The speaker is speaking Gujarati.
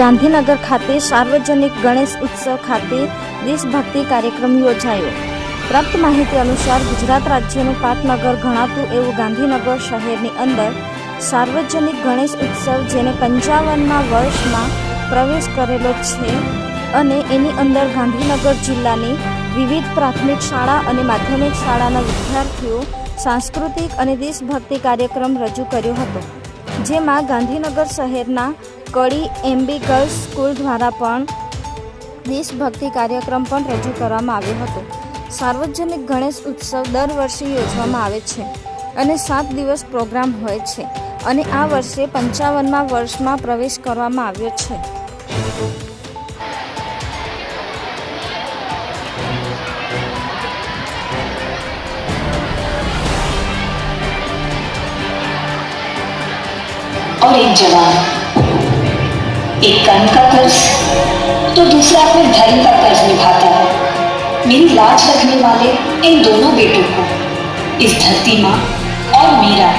ગાંધીનગર ખાતે સાર્વજનિક ગણેશ ઉત્સવ ખાતે દેશભક્તિ કાર્યક્રમ યોજાયો। પ્રાપ્ત માહિતી અનુસાર ગુજરાત રાજ્યનું પાટનગર ગણાતું એવું ગાંધીનગર શહેરની અંદર સાર્વજનિક ગણેશ ઉત્સવ જેને 55મા વર્ષમાં પ્રવેશ કરેલો છે અને એની અંદર ગાંધીનગર જિલ્લાની વિવિધ પ્રાથમિક શાળા અને માધ્યમિક શાળાના વિદ્યાર્થીઓ સાંસ્કૃતિક અને દેશભક્તિ કાર્યક્રમ રજૂ કર્યો હતો, જેમાં ગાંધીનગર શહેરના કડી એમબી ગર્લ્સ સ્કૂલ દ્વારા પણ દેશભક્તિ કાર્યક્રમ પણ રજૂ કરવામાં આવ્યો હતો। સાર્વજનિક ગણેશ ઉત્સવ દર વર્ષે યોજવામાં આવે છે અને 7 દિવસ પ્રોગ્રામ હોય છે અને આ વર્ષે 55મા વર્ષમાં પ્રવેશ કરવામાં આવ્યો છે। और एक जवान, एक कर्म का कर्ज तो दूसरा अपने धर्म का कर्ज निभाता है। मेरी लाज रखने वाले इन दोनों बेटों को इस धरती माँ और मीरा